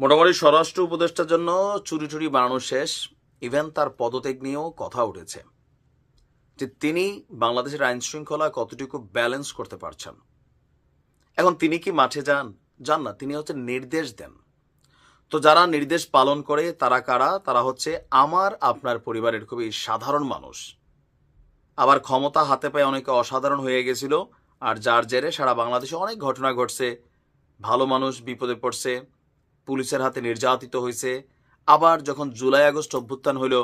মোটামুটি স্বরাষ্ট্র উপদেষ্টার জন্য চুরি টুরি বানানো শেষ। ইভেন তার পদত্যাগ নিয়েও কথা উঠেছে যে তিনি বাংলাদেশের আইন শৃঙ্খলা কতটুকু ব্যালেন্স করতে পারছেন। এখন তিনি কি মাঠে যান না, তিনি হচ্ছে নির্দেশ দেন। তো যারা নির্দেশ পালন করে তারা কারা? তারা হচ্ছে আমার আপনার পরিবারের খুবই সাধারণ মানুষ। আবার ক্ষমতা হাতে পায়ে অনেকে অসাধারণ হয়ে গেছিল, আর যার জেরে সারা বাংলাদেশে অনেক ঘটনা ঘটছে। ভালো মানুষ বিপদে পড়ছে, পুলিশের হাতে নির্যাতিত হয়েছে। আবার যখন জুলাই আগস্ট অভ্যুত্থান হইল,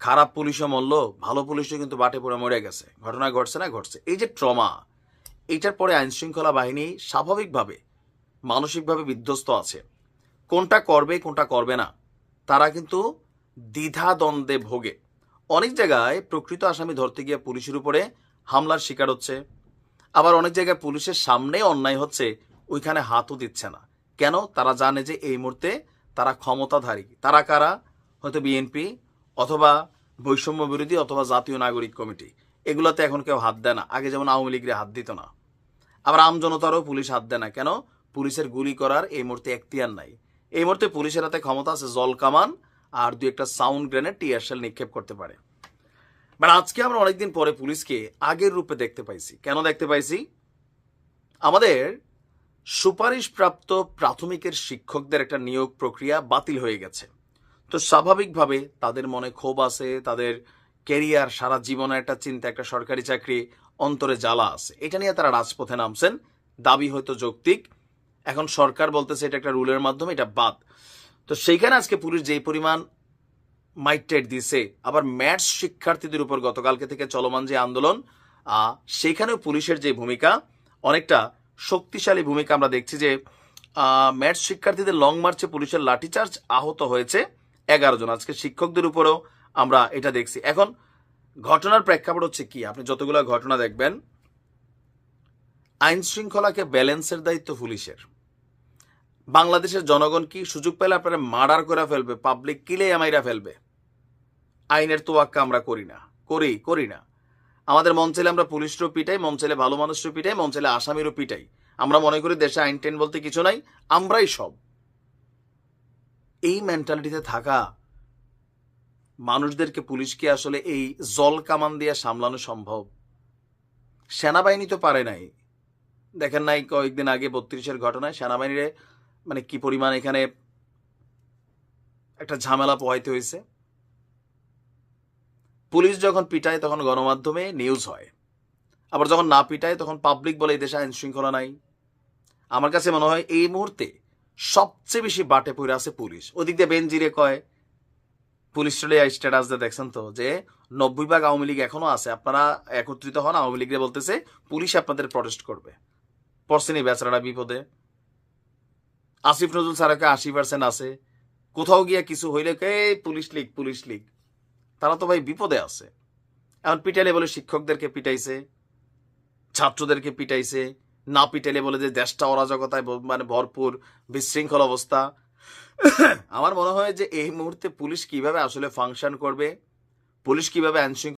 খারাপ পুলিশও মরল, ভালো পুলিশও কিন্তু বাটে পড়ে মরে গেছে। ঘটনা ঘটছে না? ঘটছে। এই যে ট্রমা, এইটার পরে আইনশৃঙ্খলা বাহিনী স্বাভাবিকভাবে মানসিকভাবে বিধ্বস্ত আছে। কোনটা করবে কোনটা করবে না, তারা কিন্তু দ্বিধাদ্বন্দ্বে ভোগে। অনেক জায়গায় প্রকৃত আসামি ধরতে গিয়ে পুলিশের উপরে হামলার শিকার হচ্ছে, আবার অনেক জায়গায় পুলিশের সামনে অন্যায় হচ্ছে, ওইখানে হাতও দিচ্ছে না। কেন? তারা জানে যে এই মুহূর্তে তারা ক্ষমতাধারী। তারা কারা? হয়তো বিএনপি, অথবা বৈষম্য বিরোধী, অথবা জাতীয় নাগরিক কমিটি। এগুলোতে এখন কেউ হাত দেয় না। আগে যেমন আওয়ামী লীগের হাত দিত না, আবার আমজনতারও পুলিশ হাত দেয় না। কেন? পুলিশের গুলি করার এই মুহূর্তে এখতিয়ার নাই। এই মুহূর্তে পুলিশের হাতে ক্ষমতা আছে জল কামান আর দুই একটা সাউন্ড গ্রেনেড, টিয়ারশেল নিক্ষেপ করতে পারে। বাট আজকে আমরা অনেকদিন পরে পুলিশকে আগের রূপে দেখতে পাইছি। কেন দেখতে পাইছি? আমাদের সুপারিশপ্রাপ্ত প্রাথমিকের শিক্ষকদের একটা নিয়োগ প্রক্রিয়া বাতিল হয়ে গেছে। তো স্বাভাবিকভাবে তাদের মনে ক্ষোভ আছে, তাদের ক্যারিয়ার, সারা জীবনের একটা চিন্তা, একটা সরকারি চাকরি, অন্তরে জ্বালা আছে। এটা নিয়ে তারা রাজপথে নামছেন। দাবি হয়তো যৌক্তিক। এখন সরকার বলতেছে এটা একটা রুলের মাধ্যমে এটা বাদ। তো সেইখানে আজকে পুলিশ যেই পরিমাণ মাইটেড দিছে, আবার ম্যাথস শিক্ষার্থীদের উপর গতকালকে থেকে চলমান যে আন্দোলন, সেইখানেও পুলিশের যে ভূমিকা অনেকটা শক্তিশালী ভূমিকা আমরা দেখছি। যে ম্যাথস শিক্ষার্থীদের লং মার্চে পুলিশের লাঠিচার্জ, আহত হয়েছে 11 জন। আজকে শিক্ষকদের উপরেও আমরা এটা দেখছি। এখন ঘটনার প্রেক্ষাপট হচ্ছে কি? আপনি যতগুলো ঘটনা দেখবেন, আইন শৃঙ্খলাকে ব্যালেন্সের দায়িত্ব পুলিশের। বাংলাদেশের জনগণ কি সুযোগ পেলে আপনারা মার্ডার করে ফেলবে, পাবলিক কিলে মাইরা ফেলবে। আইনের তোয়াক্কা আমরা করি না। আমাদের মন চাইলে আমরা পুলিশও পিটাই, মন চাইলে ভালো মানুষও পিটাই, মন চাইলে আসামিরও পিটাই। আমরা মনে করি দেশে আইন টেন বলতে কিছু নাই, আমরাই সব। এই মেন্টালিটিতে থাকা মানুষদেরকে পুলিশকে আসলে এই জল কামান দিয়ে সামলানো সম্ভব? সেনাবাহিনী তো পারে নাই। দেখেন নাই কয়েকদিন আগে 32-এর ঘটনায় সেনাবাহিনীরে মানে কি পরিমাণ এখানে একটা ঝামেলা পোহাইতে হয়েছে। পুলিশ যখন পিটায় তখন গণমাধ্যমে নিউজ হয়, আবার যখন না পিটায় তখন পাবলিক বলে এই দেশে আইন শৃঙ্খলা নাই। আমার কাছে মনে হয় এই মুহূর্তে সবচেয়ে বেশি বাটে পড়ে আছে পুলিশ। ওদিক দিয়ে বেনজিরে কয়, পুলিশ স্ট্যাটাস দিয়ে দেখছেন তো যে 90% আওয়ামী লীগ এখনো আছে, আপনারা একত্রিত হন। আওয়ামী লীগরে বলতেছে পুলিশ আপনাদের প্রটেস্ট করবে। পড়ছেনি বেচারাটা বিপদে। আসিফ নজরুল স্যারকে 80% আছে, কোথাও গিয়া কিছু হইলে পুলিশ লীগ। তারা তো ভাই বিপদে আছে। এখন পিটাইলে বলে শিক্ষকদেরকে পিটাইছে, ছাত্রদেরকে পিটাইছে, না পিটাইলে বলে যে দেশটা অরাজকতায় মানে ভরপুর, বিশৃঙ্খল অবস্থা। আমার মনে হয় যে এই মুহূর্তে পুলিশ কিভাবে আসলে ফাংশন করবে, পুলিশ কিভাবে আইন